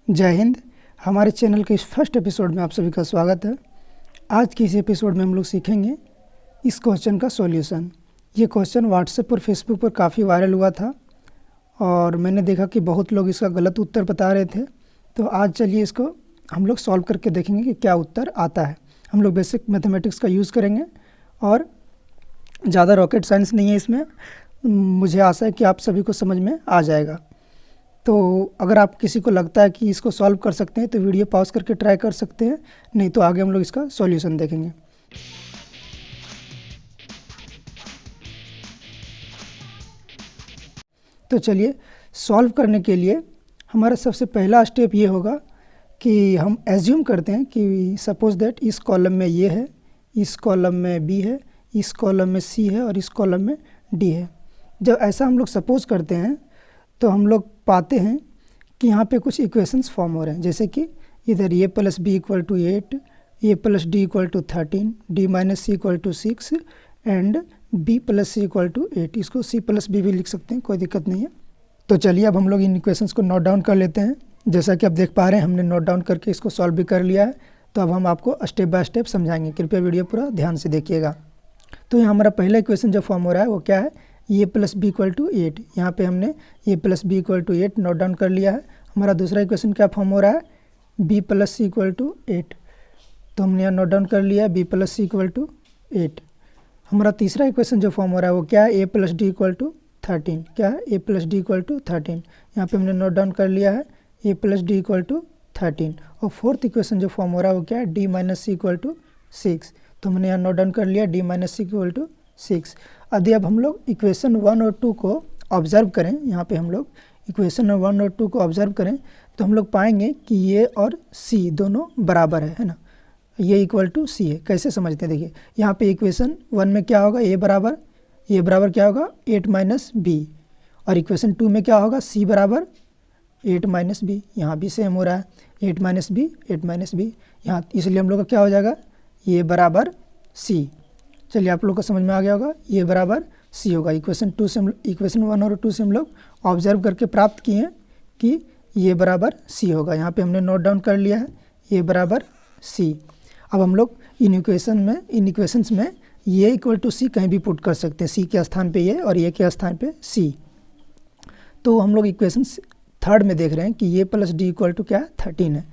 जय हिंद। हमारे चैनल के इस फर्स्ट एपिसोड में आप सभी का स्वागत है। आज के इस एपिसोड में हम लोग सीखेंगे इस क्वेश्चन का सॉल्यूशन। ये क्वेश्चन व्हाट्सएप और फेसबुक पर काफ़ी वायरल हुआ था और मैंने देखा कि बहुत लोग इसका गलत उत्तर बता रहे थे। तो आज चलिए इसको हम लोग सॉल्व करके देखेंगे कि क्या उत्तर आता है। हम लोग बेसिक मैथमेटिक्स का यूज़ करेंगे और ज़्यादा रॉकेट साइंस नहीं है इसमें। मुझे आशा है कि आप सभी को समझ में आ जाएगा। तो अगर आप किसी को लगता है कि इसको सॉल्व कर सकते हैं तो वीडियो पॉज करके ट्राई कर सकते हैं, नहीं तो आगे हम लोग इसका सॉल्यूशन देखेंगे। तो चलिए सॉल्व करने के लिए हमारा सबसे पहला स्टेप ये होगा कि हम एज्यूम करते हैं कि सपोज दैट इस कॉलम में ये है, इस कॉलम में बी है, इस कॉलम में सी है और इस कॉलम में डी है। जब ऐसा हम लोग सपोज करते हैं तो हम लोग पाते हैं कि यहाँ पे कुछ इक्वेशंस फॉर्म हो रहे हैं, जैसे कि इधर A plus B equal to 8, A plus D equal to 13, D minus C equal to 6 and B plus C equal to 8। इसको सी प्लस बी भी लिख सकते हैं, कोई दिक्कत नहीं है। तो चलिए अब हम लोग इन इक्वेशंस को नोट डाउन कर लेते हैं। जैसा कि आप देख पा रहे हैं हमने नोट डाउन करके इसको सॉल्व भी कर लिया है। तो अब हम आपको स्टेप बाय स्टेप समझाएंगे, कृपया वीडियो पूरा ध्यान से देखिएगा। तो यहाँ हमारा पहला इक्वेशन जो फॉर्म हो रहा है वो क्या है, A plus B equal to 8। यहाँ पे हमने A plus B equal to 8 note down कर लिया है। हमारा दूसरा इक्वेशन क्या फॉर्म हो रहा है, B plus C equal to 8। तो हमने यहाँ नोट डाउन कर लिया है B plus C equal to 8। हमारा तीसरा इक्वेशन जो फॉर्म हो रहा है वो क्या है, A plus D equal to 13। क्या है, A plus D equal to 13। यहाँ पे हमने नोट डाउन कर लिया है A plus D equal to 13। और फोर्थ इक्वेशन जो फॉर्म हो रहा है वो क्या है, D minus C equal to 6। तो हमने यहाँ नोट डाउन कर लिया D minus C equal to 6। यदि अब हम लोग इक्वेशन 1 और 2 को ऑब्जर्व करें, यहाँ पे हम लोग इक्वेशन 1 और 2 को ऑब्जर्व करें तो हम लोग पाएंगे कि ये और सी दोनों बराबर है ना। ये इक्वल टू सी है। कैसे समझते हैं, देखिए यहाँ पे इक्वेशन 1 में क्या होगा, ए बराबर क्या होगा 8 माइनस बी, और इक्वेशन 2 में क्या होगा, सी बराबर 8 माइनस बी। यहाँ भी सेम हो रहा है 8 माइनस बी 8 माइनस बी यहाँ, इसलिए हम लोग का क्या हो जाएगा, ये बराबर सी। चलिए आप लोग को समझ में आ गया होगा, ये बराबर सी होगा। इक्वेशन 1 और 2 से हम लोग ऑब्जर्व करके प्राप्त किए हैं कि ये बराबर सी होगा। यहाँ पे हमने नोट डाउन कर लिया है ये बराबर सी। अब हम लोग इन इक्वेशंस में ये इक्वल टू सी कहीं भी पुट कर सकते हैं, सी के स्थान पे ये और ये के स्थान पे सी। तो हम लोग इक्वेशन थर्ड में देख रहे हैं कि ये प्लस डी इक्वल टू क्या है, 13 है।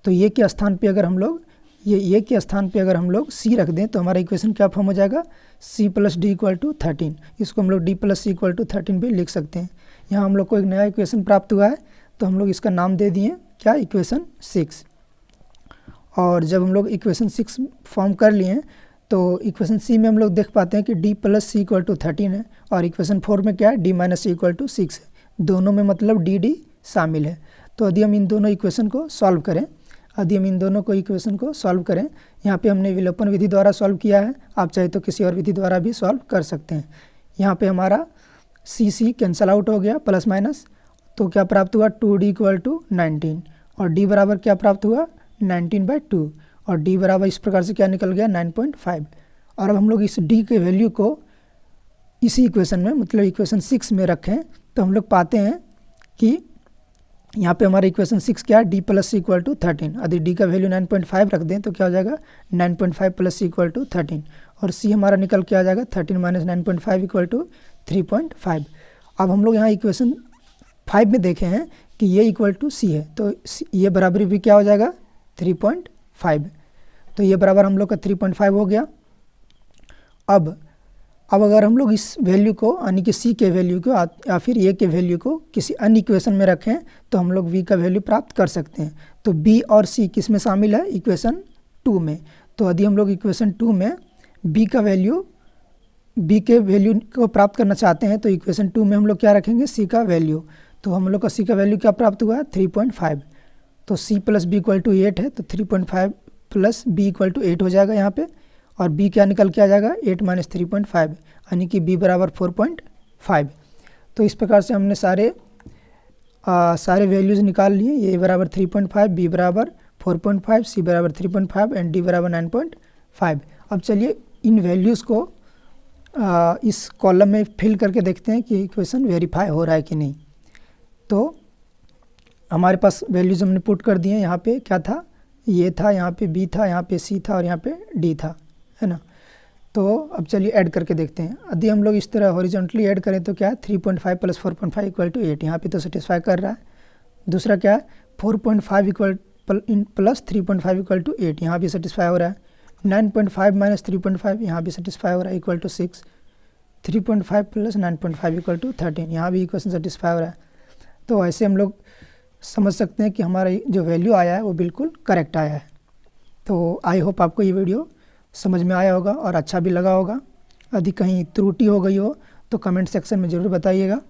तो ये के स्थान पे अगर हम लोग ये के स्थान पे अगर हम लोग सी रख दें तो हमारा इक्वेशन क्या फॉर्म हो जाएगा, C plus D equal to 13। इसको हम लोग D plus C equal to 13 भी लिख सकते हैं। यहाँ हम लोग को एक नया इक्वेशन प्राप्त हुआ है तो हम लोग इसका नाम दे दिए क्या, इक्वेशन 6। और जब हम लोग इक्वेशन 6 फॉर्म कर लिए हैं तो इक्वेशन सी में हम लोग देख पाते हैं कि D plus C equal to 13 है और इक्वेशन 4 में क्या है, D minus C equal to 6 है। दोनों में मतलब डी शामिल है। तो यदि हम इन दोनों इक्वेशन को सॉल्व करें, यहाँ पे हमने विलोपन विधि द्वारा सॉल्व किया है, आप चाहे तो किसी और विधि द्वारा भी सॉल्व कर सकते हैं। यहाँ पे हमारा सी कैंसल आउट हो गया, प्लस माइनस, तो क्या प्राप्त हुआ 2d इक्वल टू 19 और d बराबर क्या प्राप्त हुआ 19/2 और d बराबर इस प्रकार से क्या निकल गया 9.5। और अब हम लोग इस d के वैल्यू को इसी इक्वेशन में मतलब इक्वेशन 6 में रखें तो हम लोग पाते हैं कि यहाँ पे हमारा इक्वेशन 6 क्या है, D plus C equal to 13। यदि डी का वैल्यू 9.5 रख दें तो क्या हो जाएगा 9.5 प्लस सी इक्वल टू 13 और सी हमारा निकल के आ जाएगा 13 माइनस 9.5 इक्वल टू 3.5। अब हम लोग यहाँ इक्वेशन 5 में देखे हैं कि ये इक्वल टू सी है, तो ये बराबरी भी क्या हो जाएगा 3.5। तो ये बराबर हम लोग का 3.5 हो गया। अब अगर हम लोग इस वैल्यू को यानी कि सी के वैल्यू को या फिर ए के वैल्यू को किसी अन्य इक्वेशन में रखें तो हम लोग वी का वैल्यू प्राप्त कर सकते हैं। तो बी और सी किस में शामिल है, इक्वेशन 2 में। तो यदि हम लोग इक्वेशन 2 में बी के वैल्यू को प्राप्त करना चाहते हैं तो इक्वेशन 2 में हम लोग क्या रखेंगे, सी का वैल्यू। तो हम लोग का सी का वैल्यू क्या प्राप्त हुआ है 3.5। तो C plus B equal to 8 है तो 3.5 प्लस बी इक्वल टू 8 हो जाएगा यहाँ पे, और b क्या निकल के आ जाएगा 8 माइनस 3.5 यानी कि b बराबर 4.5। तो इस प्रकार से हमने सारे वैल्यूज़ निकाल लिए। a बराबर 3.5, b बराबर 4.5, c बराबर 3.5 एंड d बराबर 9.5। अब चलिए इन वैल्यूज़ को इस कॉलम में फिल करके देखते हैं कि इक्वेशन वेरीफाई हो रहा है कि नहीं। तो हमारे पास वैल्यूज़ हमने पुट कर दिए। यहाँ पे क्या था, ये था, यहाँ पे बी था, यहाँ पे सी था और यहाँ पे डी था, है ना। तो अब चलिए ऐड करके देखते हैं। यदि हम लोग इस तरह हॉरिजॉन्टली ऐड करें तो क्या है, 3.5 प्लस 4.5 इक्वल टू 8। यहाँ पे तो सेटिस्फाई कर रहा है। दूसरा क्या है, 4.5 इक्वल प्लस 3.5 इक्वल टू 8, यहाँ भी सेटिस्फाई हो रहा है। 9.5 माइनस 3.5, यहाँ भी सेटिस्फाई हो रहा है, equal to 6। 3.5 plus 9.5 equal to 13, यहाँ भी इक्वेशन सेटिस्फाई हो रहा है। तो ऐसे हम लोग समझ सकते हैं कि हमारा जो वैल्यू आया है वो बिल्कुल करेक्ट आया है। तो आई होप आपको ये वीडियो समझ में आया होगा और अच्छा भी लगा होगा। यदि कहीं त्रुटि हो गई हो तो कमेंट सेक्शन में ज़रूर बताइएगा।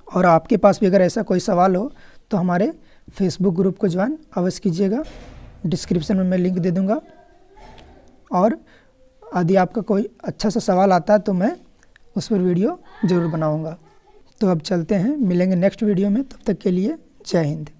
और आपके पास भी अगर ऐसा कोई सवाल हो तो हमारे फेसबुक ग्रुप को ज्वाइन अवश्य कीजिएगा, डिस्क्रिप्शन में मैं लिंक दे दूँगा। और यदि आपका कोई अच्छा सा सवाल आता है तो मैं उस पर वीडियो ज़रूर बनाऊँगा। तो अब चलते हैं, मिलेंगे नेक्स्ट वीडियो में, तब तक के लिए जय हिंद।